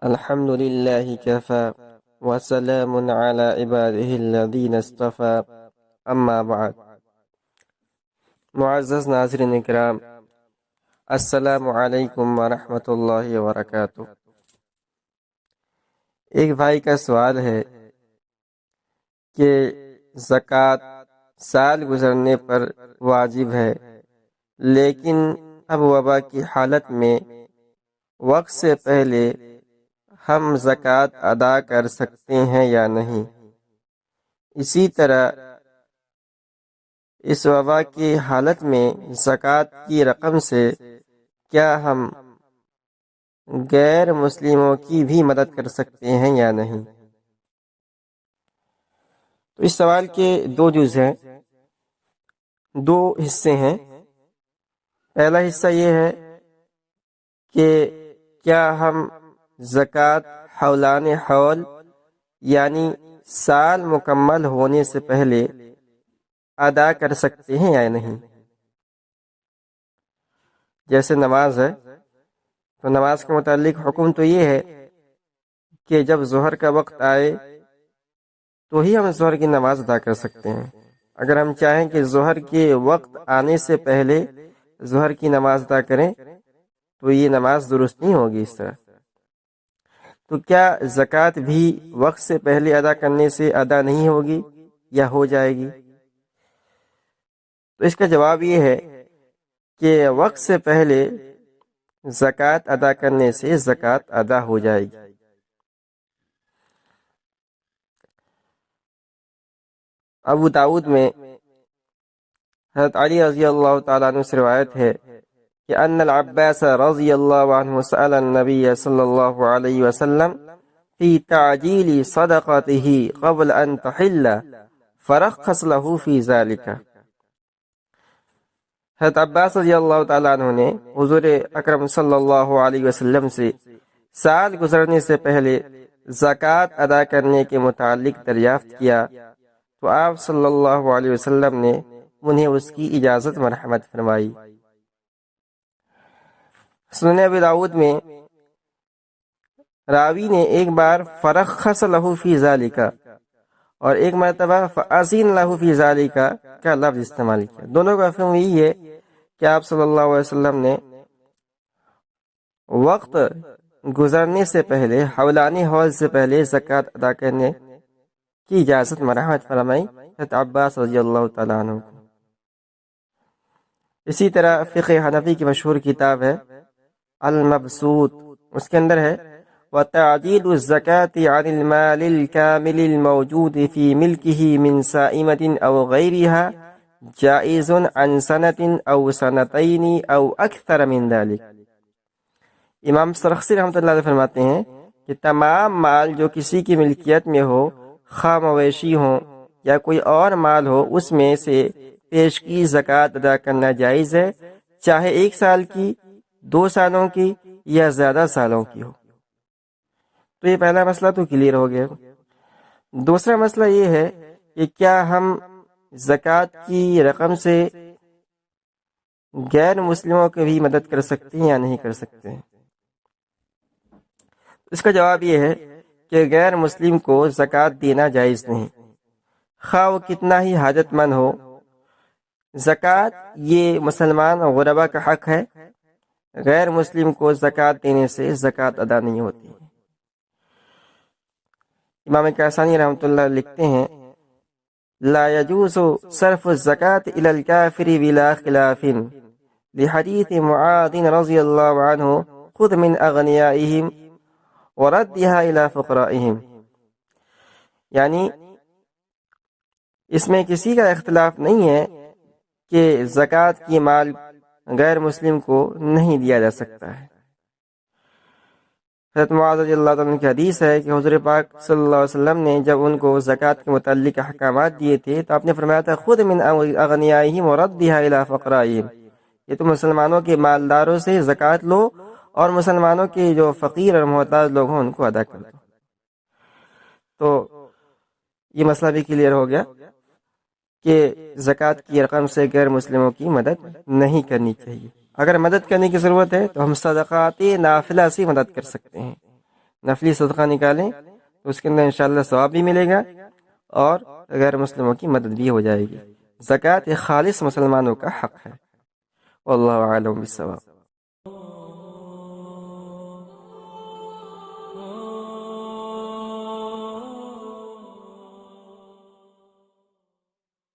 الحمد لله كفى وسلام على عباده الذين اصطفى اما بعد۔ معزز ناظرین اکرام، السلام علیکم ورحمۃ اللہ وبرکاتہ۔ ایک بھائی کا سوال ہے کہ زکوٰۃ سال گزرنے پر واجب ہے، لیکن اب وبا کی حالت میں وقت سے پہلے ہم زکوٰۃ ادا کر سکتے ہیں یا نہیں؟ اسی طرح اس وبا کی حالت میں زکوٰۃ کی رقم سے کیا ہم غیر مسلموں کی بھی مدد کر سکتے ہیں یا نہیں؟ تو اس سوال کے دو جز ہیں، دو حصے ہیں۔ پہلا حصہ یہ ہے کہ کیا ہم زکوٰۃ حولان حول یعنی سال مکمل ہونے سے پہلے ادا کر سکتے ہیں یا نہیں؟ جیسے نماز ہے تو نماز کے متعلق حکم تو یہ ہے کہ جب ظہر کا وقت آئے تو ہی ہم ظہر کی نماز ادا کر سکتے ہیں۔ اگر ہم چاہیں کہ ظہر کے وقت آنے سے پہلے ظہر کی نماز ادا کریں تو یہ نماز درست نہیں ہوگی اس طرح۔ تو کیا زکوٰۃ بھی وقت سے پہلے ادا کرنے سے ادا نہیں ہوگی یا ہو جائے گی؟ تو اس کا جواب یہ ہے کہ وقت سے پہلے زکوٰۃ ادا کرنے سے زکوٰۃ ادا ہو جائے گی۔ ابو داؤد میں حضرت علی رضی اللہ تعالیٰ عنہ سے روایت ہے کہ ان العباس رضی اللہ عنہ سأل النبی صلی اللہ علیہ وسلم فی تعجیل صدقته قبل ان تحل فرخص له فی ذلك۔ حضرت عباس رضی اللہ تعالیٰ عنہ نے حضور اکرم صلی اللہ علیہ وسلم سے سال گزرنے سے پہلے زکوٰۃ ادا کرنے کے متعلق دریافت کیا تو آپ صلی اللہ علیہ وسلم نے انہیں اس کی اجازت مرحمت فرمائی۔ سنن ابی داؤد میں راوی نے ایک بار فرخص لہ فی ذالک اور ایک مرتبہ فاذن لہ فی ذالک کا لفظ استعمال کیا۔ دونوں کا مفہوم یہی ہے کہ آپ صلی اللہ علیہ وسلم نے وقت گزرنے سے پہلے حولانی حول سے پہلے زکوٰۃ ادا کرنے کی اجازت مرحمت فرمائی حضرت عباس رضی اللہ تعالیٰ عنہ کو۔ اسی طرح فقہ حنفی کی مشہور کتاب ہے المبسوط، اس کے اندر ہے وَتَعْدِيلُ الزَّكَاةِ عَنِ الْمَالِ الْكَامِلِ الْمَوْجُودِ فِي مِلْكِهِ مِنْ سَائِمَةٍ أَوْ غَيْرِهَا جَائِزٌ عَنْ سَنَةٍ أَوْ سَنَتَيْنِ أَوْ أَكْثَرَ مِنْ ذَلِكَ۔ امام سرخسی رحمۃ اللہ علیہ فرماتے ہیں کہ تمام مال جو کسی کی ملکیت میں ہو، خواہ مویشی ہوں یا کوئی اور مال ہو، اس میں سے پیش کی زکوٰۃ ادا کرنا جائز ہے، چاہے 1 سال کی، 2 سالوں کی یا زیادہ سالوں کی ہو۔ تو یہ پہلا مسئلہ تو کلیئر ہو گیا۔ دوسرا مسئلہ یہ ہے کہ کیا ہم زکوٰۃ کی رقم سے غیر مسلموں کی بھی مدد کر سکتے ہیں یا نہیں کر سکتے ہیں؟ اس کا جواب یہ ہے کہ غیر مسلم کو زکوٰۃ دینا جائز نہیں، خواہ وہ کتنا ہی حاجت مند ہو۔ زکوٰۃ یہ مسلمان غربا کا حق ہے، غیر مسلم کو زکوٰۃ دینے سے زکوٰۃ ادا نہیں ہوتی۔ امام کاسانی رحمۃ اللہ لکھتے ہیں لا يجوز صرف الزکاة الى الكافر بلا خلاف لحدیث معاذ رضی اللہ عنہ خذ من اغنیائهم وردها الى فقرائهم، یعنی اس میں کسی کا اختلاف نہیں ہے کہ زکوٰۃ کی مال غیر مسلم کو نہیں دیا جا سکتا ہے۔ حضرت معاذ رضی اللہ عنہ کی حدیث ہے کہ حضور پاک صلی اللہ علیہ وسلم نے جب ان کو زکوٰۃ کے متعلق احکامات دیے تھے تو آپ نے فرمایا تھا خود من اغنیائہم وردها الی فقرائہم، یہ تو مسلمانوں کے مالداروں سے زکوٰۃ لو اور مسلمانوں کے جو فقیر اور محتاج لوگ ہیں ان کو ادا کر دو۔ تو یہ مسئلہ بھی کلیئر ہو گیا کہ زکوٰۃ کی رقم سے غیر مسلموں کی مدد نہیں کرنی چاہیے۔ اگر مدد کرنے کی ضرورت ہے تو ہم صدقات نافلہ سے مدد کر سکتے ہیں، نفلی صدقہ نکالیں تو اس کے اندر انشاءاللہ ثواب بھی ملے گا اور غیر مسلموں کی مدد بھی ہو جائے گی۔ زکوٰۃ ایک خالص مسلمانوں کا حق ہے۔ واللہ اعلم بالصواب۔